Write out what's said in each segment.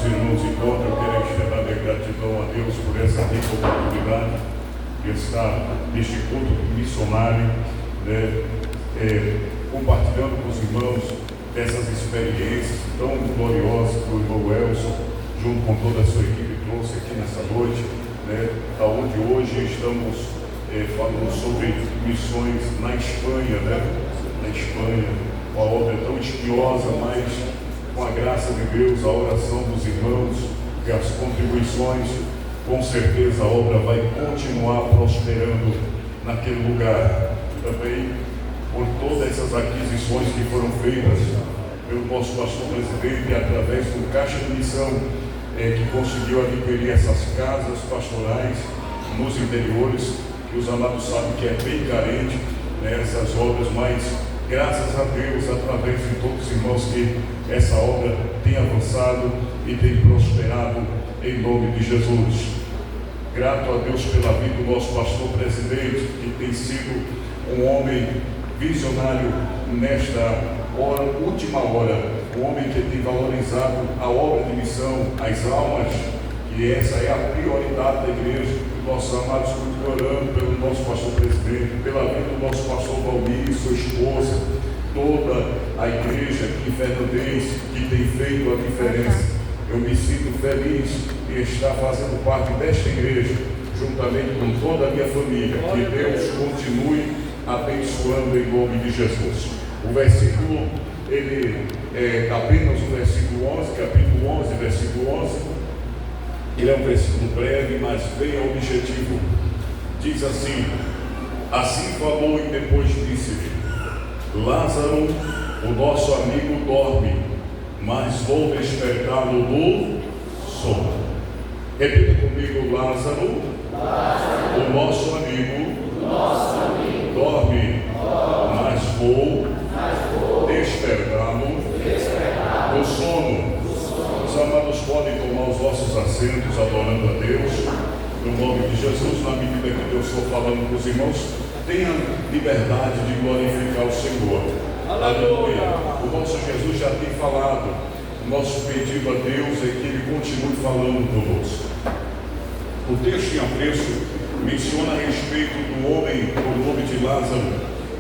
os irmãos encontram, eu quero externar minha gratidão a Deus por essa rica oportunidade de estar neste culto missionário, compartilhando com os irmãos dessas experiências tão gloriosas que o irmão Elson, junto com toda a sua equipe, trouxe aqui nessa noite, onde hoje estamos falando sobre missões na Espanha, na Espanha, uma obra tão espinhosa, mas com a graça de Deus, a oração dos irmãos e as contribuições, com certeza a obra vai continuar prosperando naquele lugar. Também por todas essas aquisições que foram feitas pelo nosso pastor presidente, através do Caixa de Missão, que conseguiu adquirir essas casas pastorais nos interiores, que os amados sabem que é bem carente, essas obras, mas graças a Deus, através de todos os irmãos, que essa obra tem avançado e tem prosperado em nome de Jesus. Grato a Deus pela vida do nosso pastor presidente, que tem sido um homem visionário nesta última hora, um homem que tem valorizado a obra de missão, as almas, que essa é a prioridade da igreja. Nossos amados, orando pelo nosso pastor presidente, pela vida do nosso pastor Valmir, sua esposa, toda a igreja aqui em Fernandense, que tem feito a diferença. Eu me sinto feliz em estar fazendo parte desta igreja, juntamente com toda a minha família. Que Deus continue abençoando em nome de Jesus. O versículo, ele é apenas o versículo 11, capítulo 11, versículo 11. Ele é um versículo breve, mas bem ao objetivo. Diz assim: assim falou e depois disse-lhe: Lázaro, o nosso amigo, dorme, mas vou despertá-lo do sono. Repita comigo: Lázaro, o nosso amigo, dorme, mas vou despertá-lo do sono. Os amados podem tomar os vossos assentos adorando a Deus, no nome de Jesus. Na medida que eu estou falando com os irmãos, tenha liberdade de glorificar o Senhor. Aleluia. O nosso Jesus já tem falado. O nosso pedido a Deus é que Ele continue falando conosco. O texto em apreço menciona a respeito do homem, o nome de Lázaro,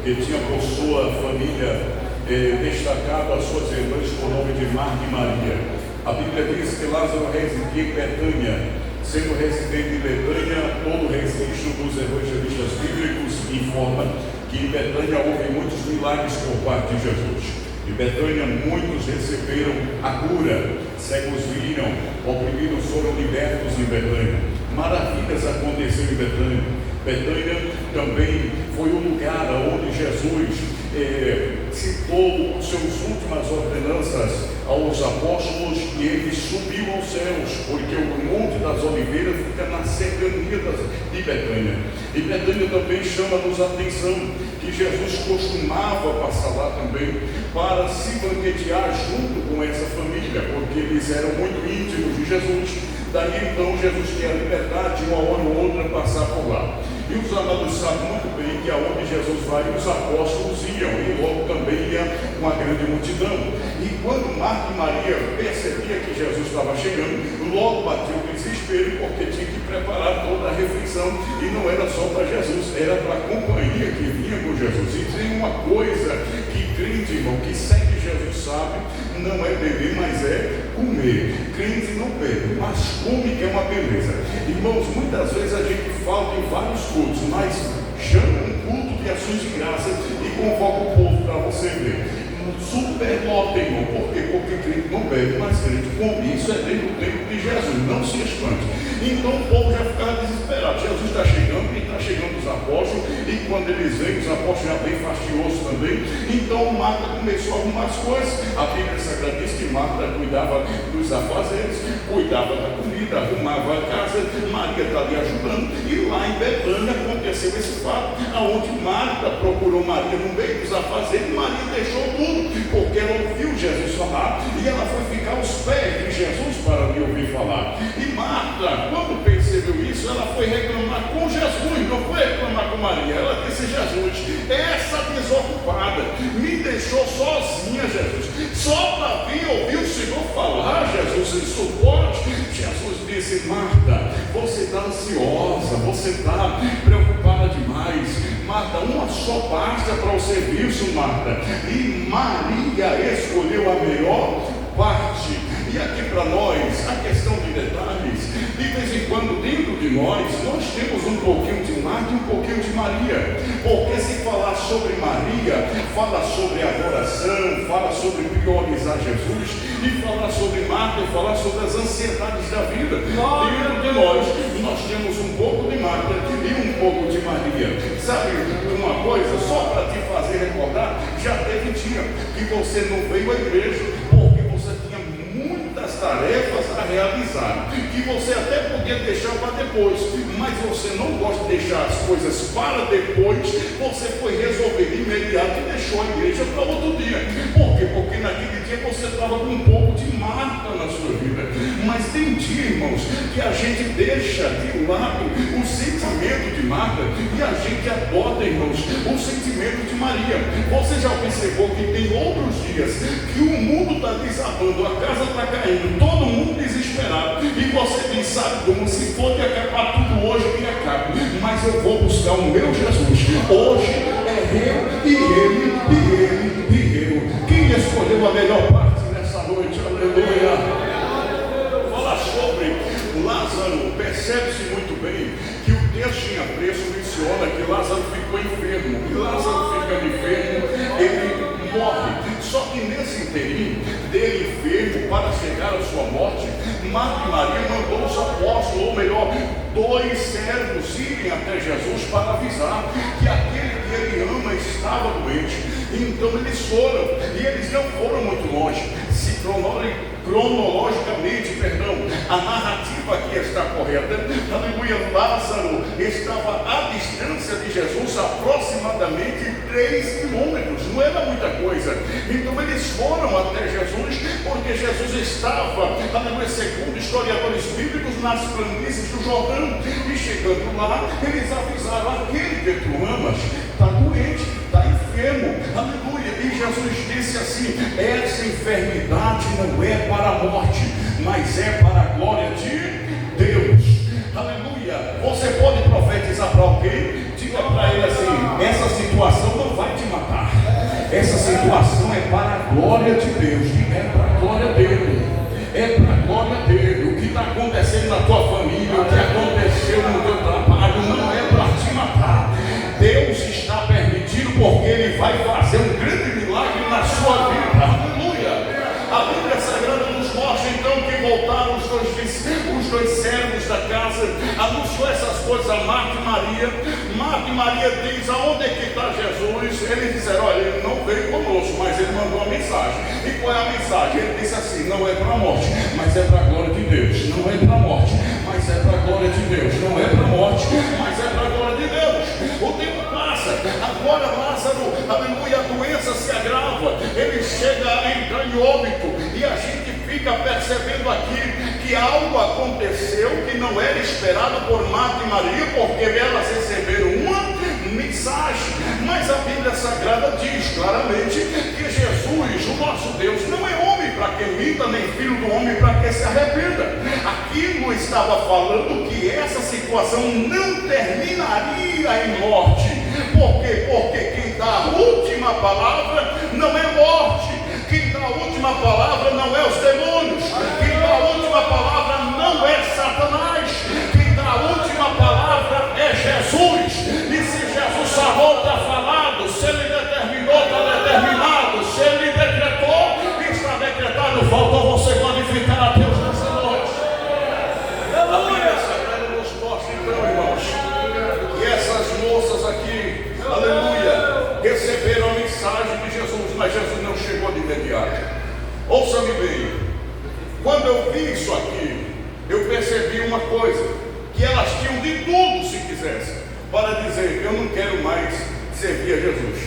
que tinha por sua família destacado as suas irmãs por nome de Marta e Maria. A Bíblia diz que Lázaro residia em Betânia. Sendo residente em Betânia, todo o registro dos evangelistas bíblicos informa que em Betânia houve muitos milagres por parte de Jesus. Em Betânia muitos receberam a cura, cegos viram, oprimidos foram libertos em Betânia. Maravilhas aconteceram em Betânia. Betânia também foi o lugar onde Jesus citou suas últimas ordenanças aos apóstolos, e ele subiu aos céus, porque o Monte das Oliveiras fica na cercania de Betânia. E Betânia também chama-nos a atenção que Jesus costumava passar lá também para se banquetear junto com essa família, porque eles eram muito íntimos de Jesus. Daí então Jesus tinha a liberdade de uma hora ou outra passar por lá. E os amados sabem muito bem que aonde Jesus vai, os apóstolos iam, e logo também ia uma grande multidão. E quando Marta e Maria percebia que Jesus estava chegando, logo bateu o desespero, porque tinha que preparar toda a refeição, e não era só para Jesus, era para a companhia que vinha com Jesus. E tem uma coisa que crente, irmão, que segue Jesus sabe, não é beber, mas é comer. Crente não bebe, mas come, que é uma beleza. Irmãos, muitas vezes a gente falta em vários cultos, mas chama um culto de ações de graça e convoca o povo para você ver. Superlota, irmão. Por quê? Porque crente não bebe, mas crente come. Isso é dentro do tempo de Jesus, não se espante. Então o povo já ficava desesperado. Jesus está chegando, e está chegando os apóstolos, e quando eles vêm, os apóstolos já bem fastiosos também. Então Marta começou a arrumar as coisas. A Bíblia Sagrada diz que Marta cuidava dos afazeres, cuidava da comida, arrumava a casa. Maria está ali ajudando, e lá em Betânia aconteceu esse fato, aonde Marta procurou Maria no meio dos afazeres, e Maria deixou tudo, porque ela ouviu Jesus falar, e ela foi ficar aos pés de Jesus para lhe ouvir falar. E Marta, quando percebeu isso, ela foi reclamar com Jesus, não foi reclamar com Maria. Ela disse: Jesus, essa desocupada me deixou sozinha, Jesus, só para vir ouvir o Senhor falar. Jesus, isso pode? disse: Marta, você está ansiosa, você está preocupada demais. Marta, uma só basta para o serviço, Marta. E Maria escolheu a melhor parte. E aqui para nós, a questão de detalhes, de vez em quando dentro de nós temos um pouquinho de Marta e um pouquinho de Maria, porque se falar sobre Maria, fala sobre adoração, fala sobre priorizar Jesus, e falar sobre Marta e falar sobre as ansiedades da vida. Dentro de nós temos um pouco de Marta e um pouco de Maria. Sabe uma coisa, só para te fazer recordar, já teve dia que você não veio à igreja, porque você tinha muitas tarefas a realizar, que você até podia deixar para depois, mas você não gosta de deixar as coisas para depois. Você foi resolver de imediato e deixou a igreja para outro dia. Por quê? Porque naquele dia você estava com um pouco de Marta na sua vida. Mas tem dia, irmãos, que a gente deixa de lado o sentimento de Marta e a gente adota, irmãos, o sentimento de Maria. Você já observou que tem outros dias que o mundo está desabando, a casa está caindo, todo mundo desesperado, e você diz: sabe como, se for de acabar tudo hoje, que acabe, mas eu vou buscar o meu Jesus. Hoje é eu e ele, e ele e eu. Quem escolheu a melhor parte nessa noite? Aleluia. Fala sobre Lázaro. Percebe-se muito bem que o texto em Hebreus menciona que Lázaro ficou enfermo, e Lázaro ficando enfermo, ele morre. Só que nesse inteirinho dele enfermo, para chegar à sua morte, Marta e Maria mandou os apóstolos, ou melhor, 2 servos irem até Jesus para avisar que aquele que ele ama estava doente. Então eles foram, e eles não foram muito longe. Se cronologicamente, a narrativa aqui está correta, aleluia, Lázaro estava à distância de Jesus aproximadamente 3 quilômetros, não era muita coisa. Então eles foram até Jesus, porque Jesus estava, aleluia, segundo historiadores bíblicos, nas planícies do Jordão. E chegando lá, eles avisaram: aquele que tu amas está doente, está enfermo, aleluia. E Jesus disse assim: essa enfermidade não é para a morte, mas é para a glória de Deus. Aleluia. Você pode profetizar para alguém? Diga para ele assim: essa situação não vai te matar, essa situação é para a glória de Deus. Diga: é para a glória dele, é para a glória dele. O que está acontecendo na tua família, o que aconteceu no teu trabalho, não é para te matar. Deus está permitindo, porque Ele vai fazer um grande milagre na sua vida. Aleluia. A Bíblia Sagrada nos mostra então que voltaram os dois servos da casa, anunciou essas coisas a Marta e Maria. Marta e Maria diz: aonde é que está Jesus? Eles disseram: olha, ele não veio conosco, mas ele mandou uma mensagem. E qual é a mensagem? Ele disse assim: não é para a morte, mas é para a glória de Deus. Não é para a morte, mas é para a glória de Deus. Não é para a morte, mas é para a glória de Deus. O tempo passa, agora Lázaro, aleluia, a doença se agrava, ele chega a entrar em óbito, e a gente fica percebendo aqui que algo aconteceu que não era esperado por Marta e Maria, porque elas receberam uma mensagem. Mas a Bíblia Sagrada diz claramente que Jesus, o nosso Deus, não é homem para que minta, nem filho do homem para que se arrependa. Aquilo estava falando que essa situação não terminaria em morte. Por quê? Porque quem dá a última palavra não é morte. Quem dá a última palavra não é os demônios. Quem dá a última palavra não é Satanás. Quem dá a última palavra é Jesus. E se Jesus falou, está falado. Se Ele determinou, está determinado. Se Ele decretou, está decretado. Falta você glorificar a Deus nessa noite. A Bíblia Sagrada nos mostra então, irmãos, que essas moças aqui, aleluia, receberam a mensagem de Jesus, mas Jesus não chegou de imediato. Ouça-me bem, quando eu vi isso aqui, eu percebi uma coisa, que elas tinham de tudo, se quisessem, para dizer: eu não quero mais servir a Jesus.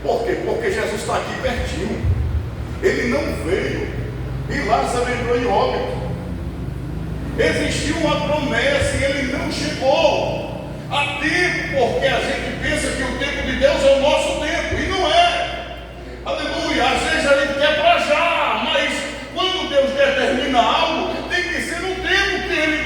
Por quê? Porque Jesus está aqui pertinho, Ele não veio, e Lázaro entrou em óbito. Existiu uma promessa e Ele não chegou a tempo, porque a gente pensa que o tempo de Deus é o nosso tempo, e não é. Aleluia. Às vezes a gente quer para já, mas quando Deus determina algo, tem que ser no tempo que Ele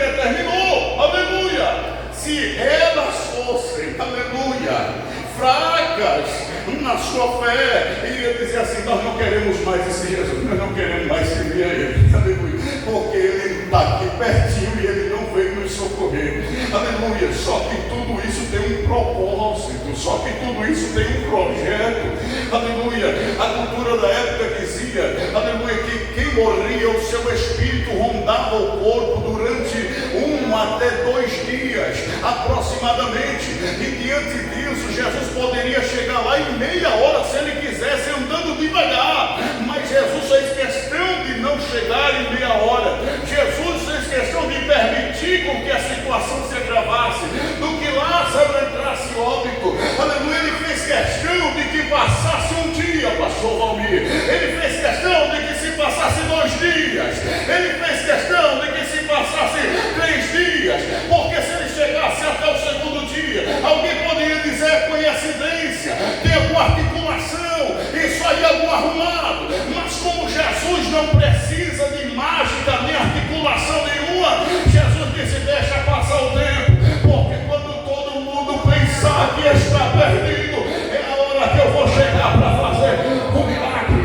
sua fé iria dizer assim: nós não queremos mais esse Jesus, nós não queremos mais servir a Ele, aleluia, porque Ele está aqui pertinho e Ele não veio nos socorrer, aleluia. Só que tudo isso tem um propósito, só que tudo isso tem um projeto, aleluia. A cultura da época dizia, aleluia, que quem morria, o seu espírito rondava o corpo durante 1 até 2 dias aproximadamente, e diante disso Jesus poderia chegar lá em meia hora se Ele quisesse, andando devagar, mas Jesus fez questão de não chegar em meia hora. Jesus fez questão de permitir com que a situação se agravasse, do que Lázaro entrasse em óbito, aleluia. Ele fez questão de que passasse um dia, pastor Valmir, Ele fez questão de que se passasse 2 dias, Ele fez questão de que se passasse 3 dias, porque se Ele chegasse até o segundo dia, alguém poderia dizer coincidência, tem alguma articulação, isso aí é algo arrumado. Mas como Jesus não precisa de mágica nem articulação nenhuma, Jesus disse: deixa passar o tempo, porque quando todo mundo pensar que está perdido, é a hora que eu vou chegar para fazer o milagre.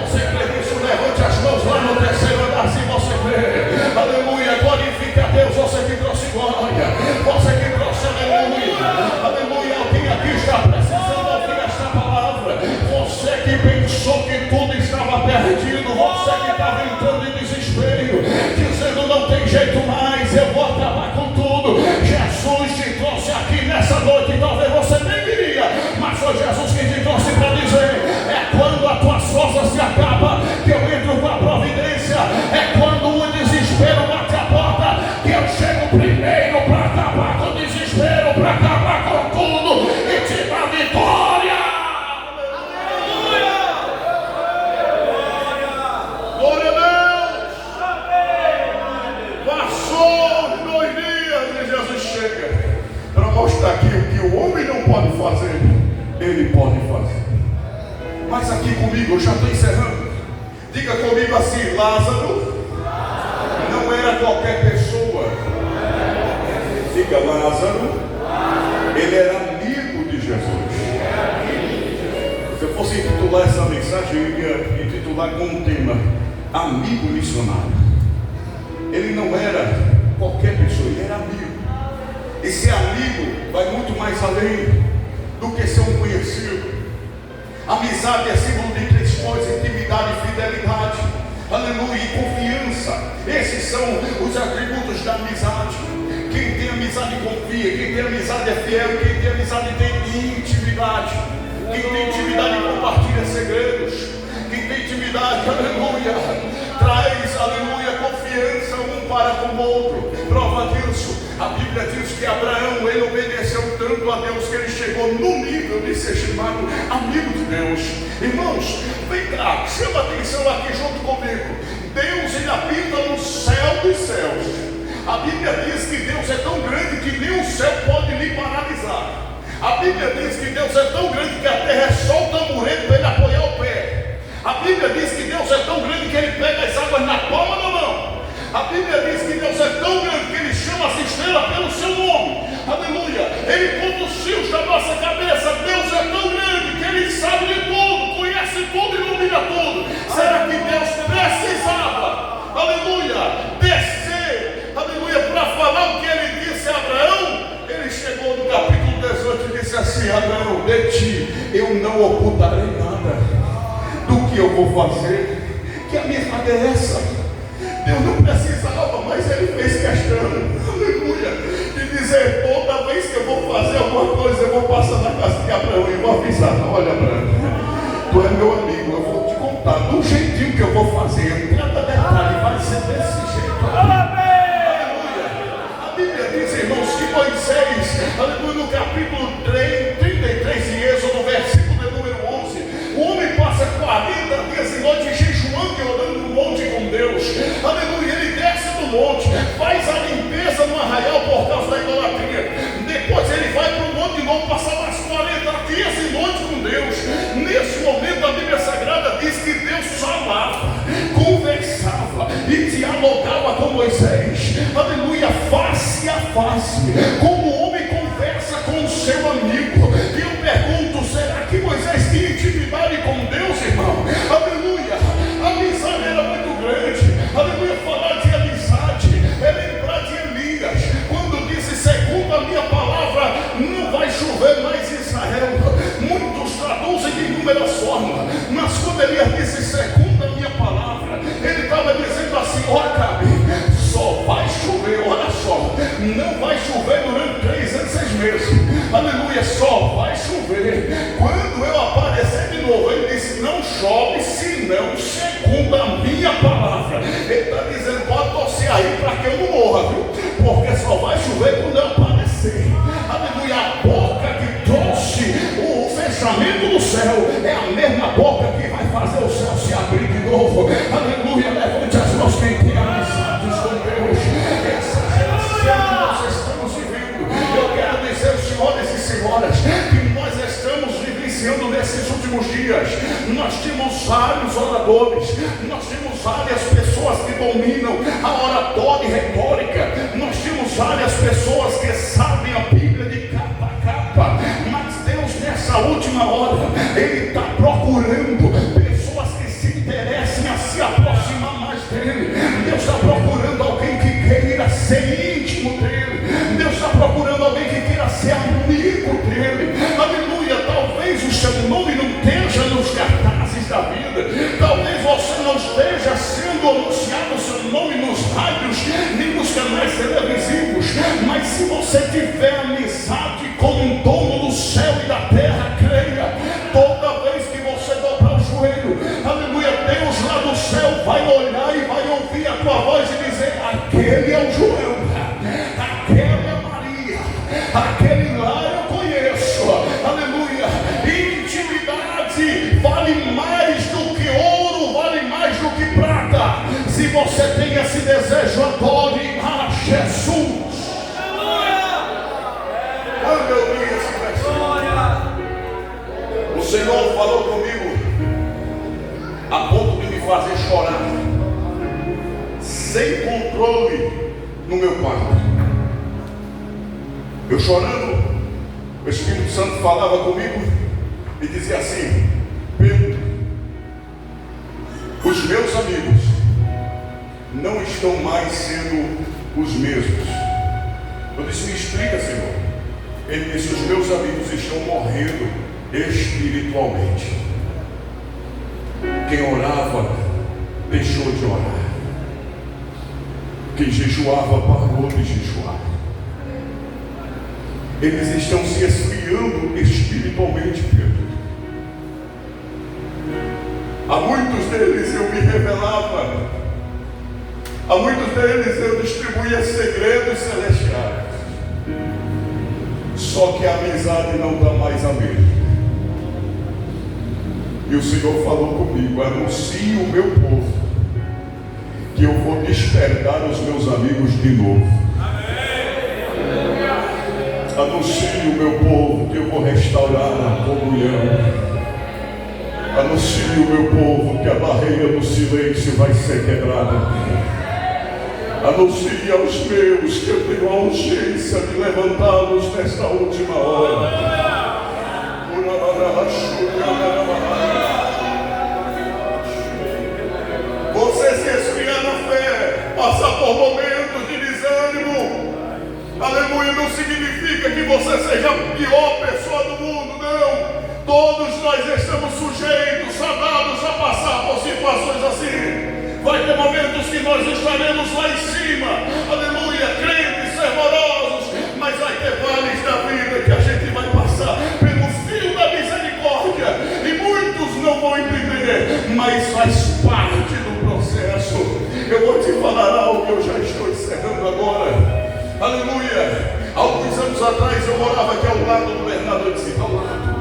Você crê nisso? Levante as mãos lá no terceiro andar, se você crê, aleluia. Glorifique a Deus, você que trouxe glória, você que trouxe aleluia, aleluia. Alguém aqui está precisando ouvir esta palavra. Você que pensou que tudo estava perdido, você que estava entrando em desespero, dizendo: não tem jeito mais, eu vou acabar com tudo. Jesus te trouxe aqui nessa noite, talvez você nem queria, mas foi Jesus que te trouxe para dizer: é quando a tua força se acaba que eu entro com a providência, é quando o desespero bate a porta que eu chego primeiro para acabar com o desespero, para acabar com tudo e te dar vitória. Glória a Deus. Passou 2 dias e Jesus chega para mostrar que o que o homem não pode fazer, Ele pode fazer. Mas aqui comigo, eu já estou encerrando. Diga comigo assim: Lázaro não era qualquer pessoa. Diga: Lázaro, ele era amigo de Jesus. Se eu fosse intitular essa mensagem, eu ia intitular com um tema: amigo missionário. Ele não era qualquer pessoa, ele era amigo. E ser amigo vai muito mais além do que ser um conhecido. Amizade é símbolo de 3 coisas: intimidade, fidelidade, aleluia, e confiança. Esses são os atributos da amizade. Quem tem amizade confia, quem tem amizade é fiel, quem tem amizade tem intimidade. Quem tem intimidade compartilha segredos. Quem tem intimidade, aleluia, traz, aleluia, confiança um para com o outro. Prova disso, a Bíblia diz que Abraão, ele obedeceu tanto a Deus que ele chegou no nível de ser chamado amigo de Deus. Irmãos, vem cá, chama atenção aqui junto comigo. Deus, ele habita no céu dos céus. A Bíblia diz que Deus é tão grande que nem o céu pode lhe paralisar. A Bíblia diz que Deus é tão grande que a terra é só o tamborete para ele apoiar o pé. A Bíblia diz que Deus é tão grande que ele pega as águas na palma da mão. A Bíblia diz que Deus é tão grande que ele chama as estrelas pelo seu nome. Aleluia. Ele conta os fios da nossa cabeça. Deus é tão grande que ele sabe de tudo, conhece tudo e domina tudo. Será que Deus precisava, aleluia, descer, aleluia, para falar o que ele disse a Abraão? Ele chegou no capítulo 18 e disse assim: Abraão, de ti eu não ocultarei nada do que eu vou fazer. Que amizade é essa? Deus não precisava, mas ele fez questão, aleluia, de dizer: toda vez que eu vou fazer alguma coisa, eu vou passar na casa de Abraão e vou avisar: olha, Abraão, tu é meu amigo, eu vou te contar do jeitinho que eu vou fazer, cada detalhe vai ser desse jeito. Aleluia. A Bíblia diz, irmãos, que Moisés, aleluia, no capítulo 33 de Êxodo, versículo de número 11, o homem passa 40 dias e noites jejuando e orando no monte com Deus. Aleluia, ele desce do monte, faz a limpeza no arraial por causa da idolatria. Depois ele vai para o monte de novo, passar mais 40 dias e noites com Deus. Nesse momento a Bíblia Sagrada diz que Deus falava, conversava e dialogava com Moisés. Aleluia, face a face, como o homem conversa com o seu amigo. E eu pergunto: será que Moisés tinha só vai chover quando eu aparecer de novo. Ele disse: não chove senão segundo a minha palavra. Ele está dizendo: pode torcer aí para que eu não morra, viu? Porque só vai chover quando eu aparecer. Aleluia. A boca que trouxe o fechamento do céu é a mesma boca que vai fazer o céu se abrir de novo. Aleluia. Levante as mãos quem tem amizades com Deus. Essa geração que nós estamos vivendo, eu quero dizer, senhores e senhoras, que nós estamos vivenciando nesses últimos dias. Nós temos vários oradores, nós temos várias pessoas que dominam a oratória e retórica, nós temos várias pessoas que sabem a Bíblia de capa a capa, mas Deus nessa última hora, Ele está procurando pessoas que se interessem a se aproximar mais dEle. Deus está procurando alguém que queira ser íntimo dEle. Deus está procurando alguém que queira ser amigo dEle. Aleluia. Talvez o seu nome não esteja nos cartazes da vida, talvez você não esteja sendo anunciado o seu nome nos rádios nem nos canais televisivos, mas se você tiver amizade com o dono do céu e da terra, creia, toda vez que você dobrar o joelho, aleluia, Deus lá do céu vai olhar e vai ouvir a tua voz e dizer: aquele é o João, aquele é Maria, aquele lá eu conheço. Aleluia. Intimidade vale mais do que ouro, vale mais do que prata. Se você tem esse desejo, adore a Jesus. Quando eu li esse versículo, o Senhor falou comigo a ponto de me fazer chorar, sem controle, no meu quarto. Eu chorando, o Espírito Santo falava comigo e dizia assim: Pedro, os meus amigos não estão mais sendo os mesmos. Eu disse: me explica, Senhor. Ele disse: os meus amigos estão morrendo espiritualmente. Quem orava deixou de orar. Quem jejuava parou de jejuar. Eles estão se esfriando espiritualmente, Pedro. A muitos deles eu me revelava, a muitos deles eu distribuía segredos celestiais. Só que a amizade não dá mais a mesma. E o Senhor falou comigo: anuncie o meu povo que eu vou despertar os meus amigos de novo. Anuncie o meu povo que eu vou restaurar a comunhão. Anuncie o meu povo que a barreira do silêncio vai ser quebrada. Anuncie aos meus que eu tenho a urgência de levantá-los nesta última hora. Você se esfriar na fé, passar por momentos de desânimo, aleluia, não significa que você seja a pior pessoa do mundo, não. Todos nós estamos sujeitos, dados a passar por situações assim. Vai ter momentos que nós estaremos lá em cima, aleluia, crentes, fervorosos, mas vai ter vales da vida que a gente vai passar pelo fio da misericórdia, e muitos não vão entender, mas faz parte do processo. Eu vou te falar algo, eu já estou encerrando agora, aleluia. Alguns anos atrás eu morava aqui ao lado do Bernardo, eu disse, ao lado.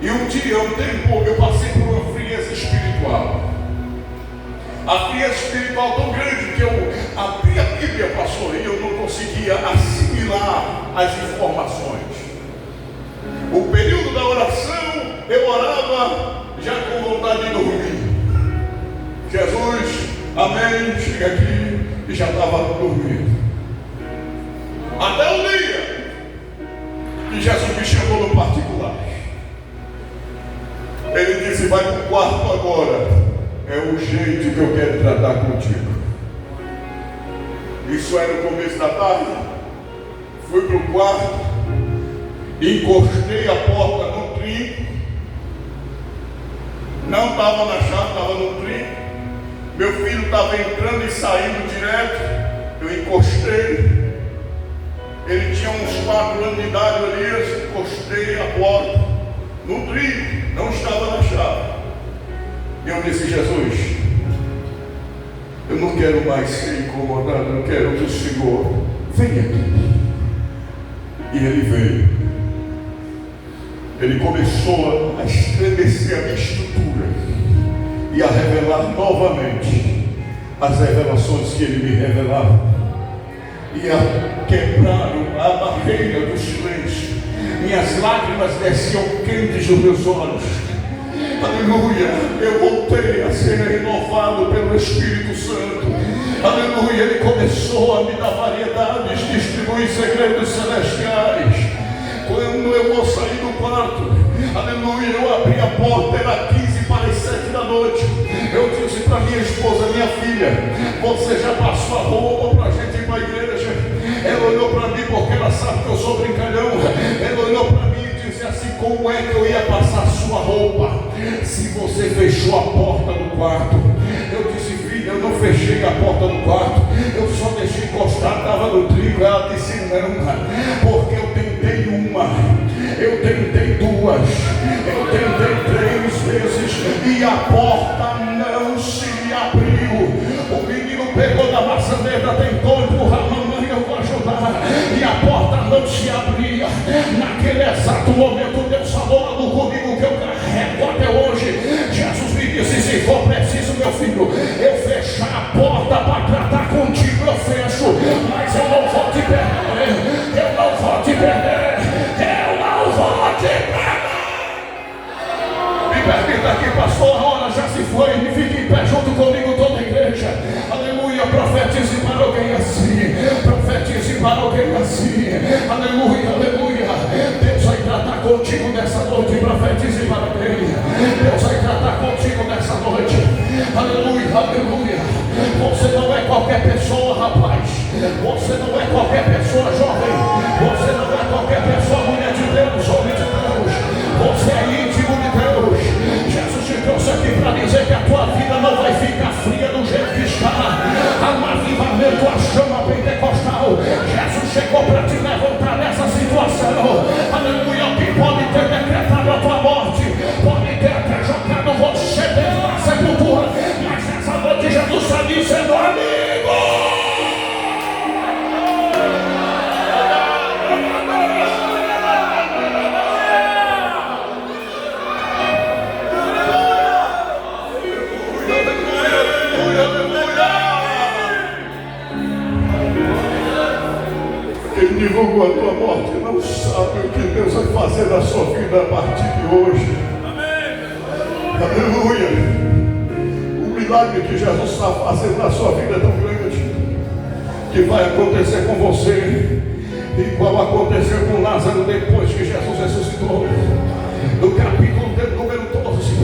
E um dia, um tempo, eu passei por uma frieza espiritual. A frieza espiritual tão grande que eu abri a Bíblia, pastor, e eu não conseguia assimilar as informações. O período da oração, eu orava já com vontade de dormir. Jesus, amém, chega aqui, e já estava dormindo. Até o dia que Jesus me chamou no particular. Ele disse, vai para o quarto agora. É o jeito que eu quero tratar contigo. Isso era no começo da tarde. Fui para o quarto, encostei a porta no trinco. Não estava na chave, estava no trinco. Meu filho estava entrando e saindo direto. Eu encostei. Ele tinha uns 4 anos de idade, Elias, encostei a porta no trilho, não estava na chave. E eu disse: Jesus, eu não quero mais ser incomodado, eu quero que o Senhor venha aqui. E ele veio. Ele começou a estremecer a minha estrutura e a revelar novamente as revelações que ele me revelava, e a quebrar a barreira do silêncio. Minhas lágrimas desciam quentes dos meus olhos. Aleluia, eu voltei a ser renovado pelo Espírito Santo. Aleluia, ele começou a me dar variedades, distribuir segredos celestiais. Quando eu vou sair do quarto, aleluia, eu abri a porta, era 15 para as 7 da noite. Eu disse para minha esposa: minha filha, você já passou a roupa para a gente ir para a igreja? Ela olhou para mim, porque ela sabe que eu sou brincalhão. Ela olhou para mim e disse assim: como é que eu ia passar a sua roupa se você fechou a porta do quarto? Eu disse: filha, eu não fechei a porta do quarto, eu só deixei encostar, estava no trigo. Ela disse: não, porque eu tentei uma, eu tentei duas, eu tentei 3 vezes e a porta não se abriu. O menino pegou da maçaneta, tentou empurrar: mamãe, eu vou ajudar, e a porta não se abria. Naquele exato momento Deus falou algo comigo que eu carrego até hoje. Jesus me disse: se for preciso, meu filho, eu fechar a porta para tratar contigo, eu fecho, mas eu não vou te perder, eu não vou te perder, eu não vou te perder. Me permita aqui, pastor, a hora já se foi. Me fique em pé junto comigo, toda a igreja. Aleluia, profetize para alguém assim, profetize para alguém assim. Aleluia, aleluia. Deus vai tratar contigo nessa noite. Profetize para alguém. Deus vai tratar contigo nessa noite. Aleluia, aleluia. Você não é qualquer pessoa, rapaz. Você não é qualquer pessoa, jovem. Você não é qualquer pessoa, mulher de Deus, homem de Deus. Você é íntimo de Deus. Jesus te trouxe aqui para dizer que a tua vida não vai ficar fria do jeito que está. Há um avivamento, a chama pentecostal. Jesus chegou para te levantar nessa situação. Aleluia. Quem pode ter decretado a tua morte, pode ter até jogado você dentro da sepultura, mas nessa noite Jesus está dizendo: amigo, quem divulgou a tua morte não sabe o que Deus vai fazer na sua vida a partir de hoje. Amém. Aleluia. O milagre que Jesus está fazendo na sua vida é tão grande que vai acontecer com você igual aconteceu com Lázaro depois que Jesus ressuscitou. No capítulo de número 12,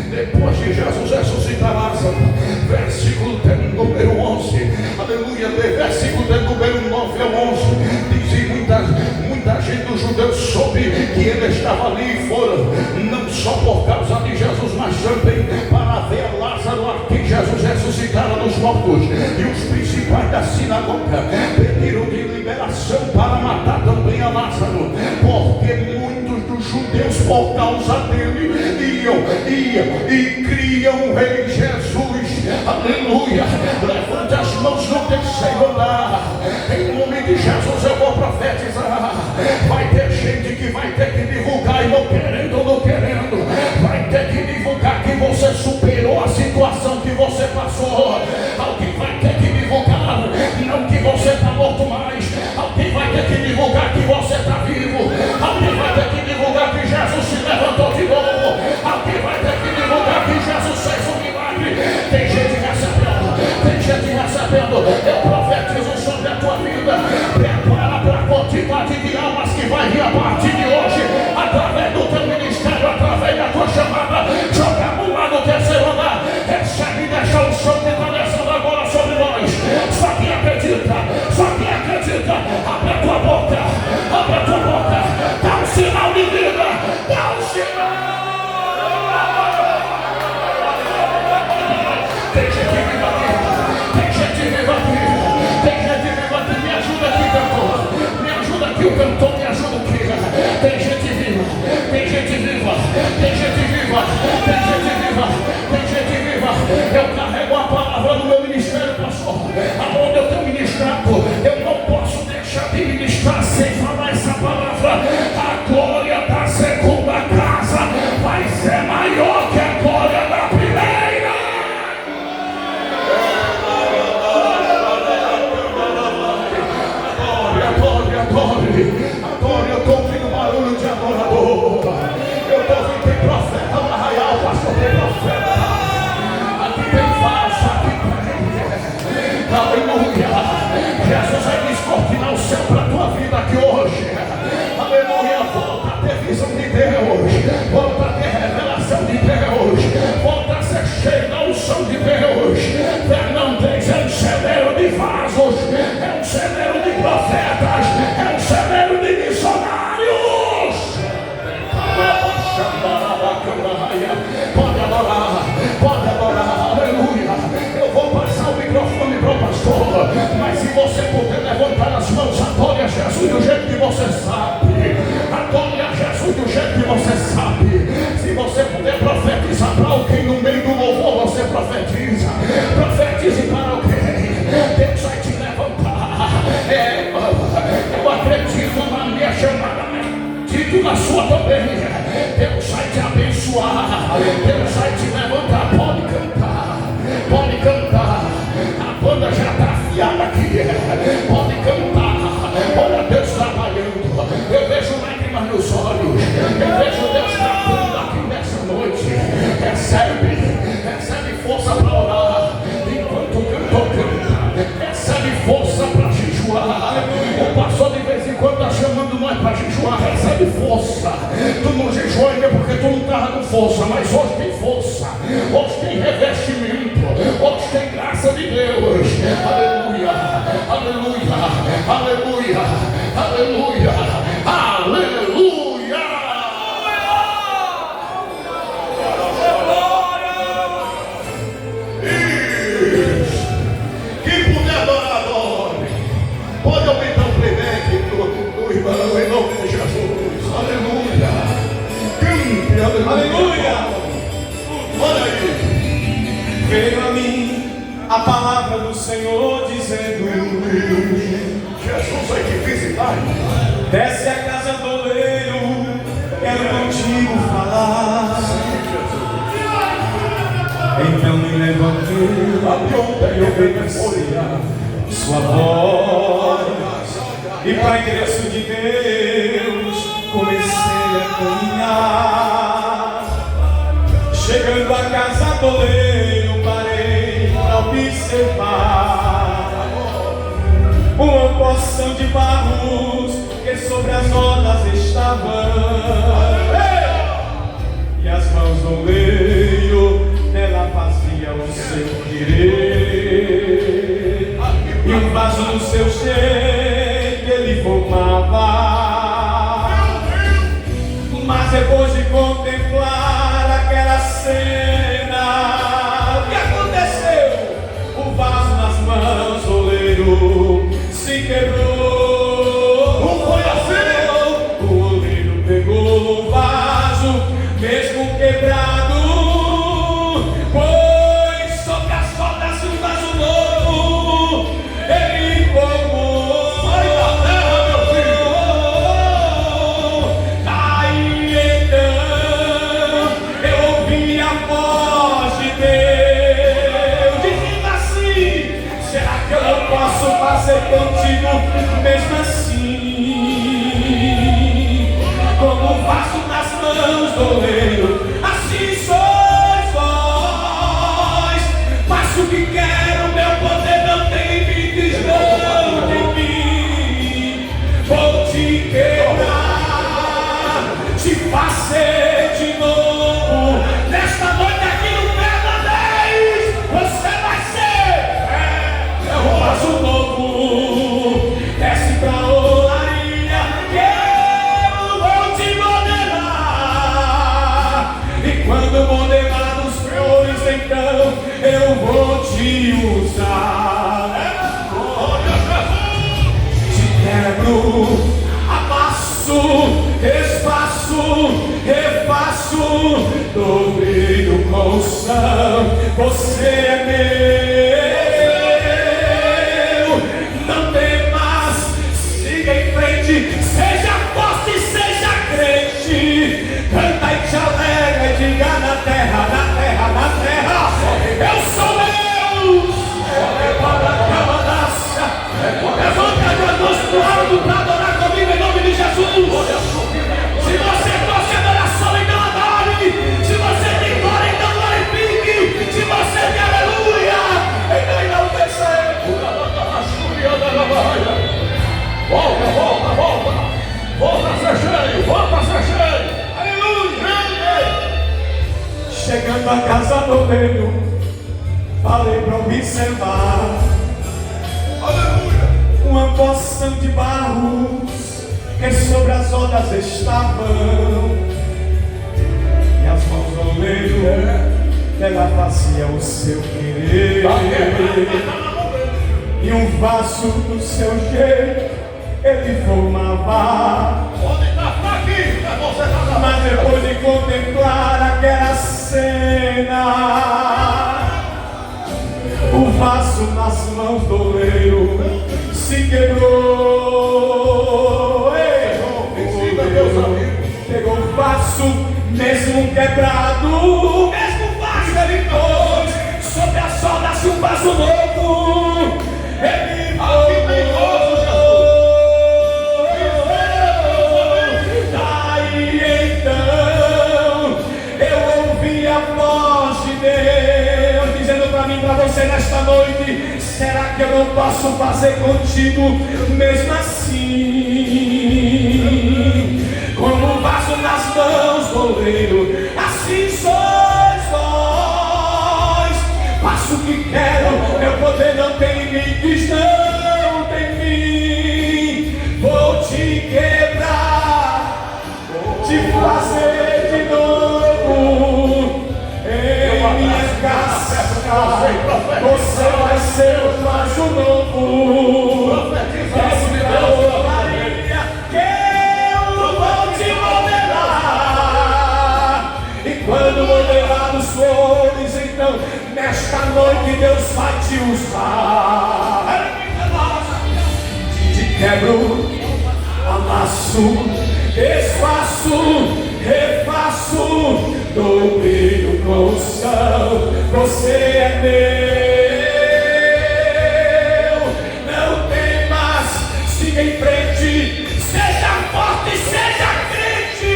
depois de Jesus ressuscitar Lázaro, versículo de número 11, aleluia, versículo de número 9 ao 11, diz: muita gente dos judeus soube que ele estava ali e foram, não só por causa de Jesus, mas também para ver Lázaro a quem Jesus ressuscitara dos mortos. E os principais da sinagoga pediram de liberação para matar também a Lázaro, porque muitos dos judeus, por causa dele, iam e criam o rei Jesus. Aleluia. Levante as mãos no terceiro andar. Em nome de Jesus eu vou profetizar. Vai ter gente que vai ter que divulgar, e não querendo ou não querendo, vai ter que divulgar que você superou a situação que você passou. Alguém vai ter que divulgar, não que você está morto mais. Alguém vai ter que divulgar que você está vivo. Alguém vai ter que divulgar que Jesus se levantou de novo. Alguém vai ter que divulgar que Jesus fez um milagre. Tem gente recebendo, tem gente recebendo. Eu profetizo sobre a tua vida. Prepara para a quantidade de almas que vai vir a partir de hoje, através do teu ministério, através da tua chamada. Jogamos lá no terceiro andar. Recebe e deixa o som que está descendo agora sobre nós. Só quem acredita, só quem acredita, abre a tua boca, abre a tua boca, dá um sinal de vida, dá um sinal. Tem gente viva aqui, tem gente viva aqui, tem gente viva aqui. Me ajuda aqui, cantor, me ajuda. Aleluia. Jesus vai descortinar o céu para a tua vida aqui hoje. Aleluia. Volta a ter visão de Deus. Volta a ter revelação de Deus. Volta a ser cheio da unção de Deus. Fernandes é um celeiro de vasos. É um celeiro de profetas. É um celeiro de missionários. Pode adorar. Pode adorar. Aleluia. Eu vou passar o microfone para o pastor. Mas se você puder levantar as mãos, adore a Jesus do jeito que você sabe. Adore a Jesus do jeito que você sabe. Se você puder profetizar para alguém no meio do louvor, você profetiza. Profetize para alguém. Deus vai te levantar. Eu acredito na minha chamada, acredito na sua também. Deus vai te abençoar. Deus vai te levantar. Pode cantar. Pode cantar. A banda já está afiada aqui. Pode cantar. Olha Deus trabalhando. Eu vejo lágrimas nos olhos. Eu vejo Deus tratando aqui nessa noite. Recebe força para orar. Enquanto o cantor canta, recebe força para jejuar. O pastor de vez em quando está chamando nós para jejuar. Recebe força. Tu não jejuou ainda porque tu não estava com força, mas hoje tem força. Hoje tem revestimento. Hoje tem graça de Deus. Aleluia. Aleluia. Aleluia. Aleluia. Aleluia. Quem puder adorar, adore. Pode aumentar o playback do irmão em nome de Jesus. Aleluia. Cante, aleluia. Olha aí. Veio a mim a palavra do Senhor dizendo: Jesus vai te visitar. desce a casa do oleiro, quero contigo falar. Então me levantei e obedeci sua voz, e para endereço de Deus comecei a caminhar. Chegando à casa do oleiro, parei para observar uma porção de barros que sobre as rodas estavam, e as mãos do oleiro nela fazia o seu querer, e um vaso no seu jeito ele formava. Mas depois de contemplar aquela cena, o que aconteceu? O vaso nas mãos do oleiro se quebrou. Não foi assim? O oleiro pegou o vaso, mesmo quebrado, pois sobre as rodas de um vaso novo ele formou. Sai da terra, meu filho. Aí então eu ouvi a voz de Deus dizendo assim: será que eu não posso fazer contigo mesmo assim? Como o vaso nas mãos do oleiro, assim sois vós. Faço o que quero, meu poder não tem limites, não de mim. Vou te quebrar, te fazer de novo. Nesta noite aqui no Fernandes, você vai ser um vaso novo. Desce pra olaria, que eu vou te modelar. E quando modelar os flores, então eu vou te parei para observar uma porção de barros que sobre as ondas estavam, e as mãos do oleiro, ela fazia o seu querer, e um vaso do seu jeito ele formava. Mas depois de contemplar aquela cena, o vaso nas mãos do oleiro se quebrou. Pegou o vaso, mesmo quebrado, o mesmo vaso ele pôs sobre as solas um vaso novo. Ele daí então eu ouvi a voz de Deus dizendo para mim, para você nesta noite: será que eu não posso fazer contigo mesmo assim? Como um vaso nas mãos do oleiro, assim sois vós. Faço o que quero, meu poder não tem limites, não tem fim. Vou te quebrar, te fazer de novo em minhas cascas. Você vai ser um vaso novo. Quando moderados fores, então nesta noite Deus vai te usar. Te quebro, amasso, desfaço, refaço, dou brilho com o céu. Você é meu, não temas, siga em frente, seja forte, seja crente.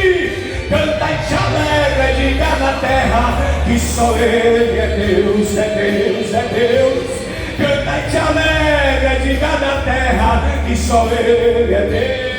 Canta e te alegra, diga na terra que só Ele é Deus, é Deus, é Deus. Canta e te alegra, diga na terra que só Ele é Deus.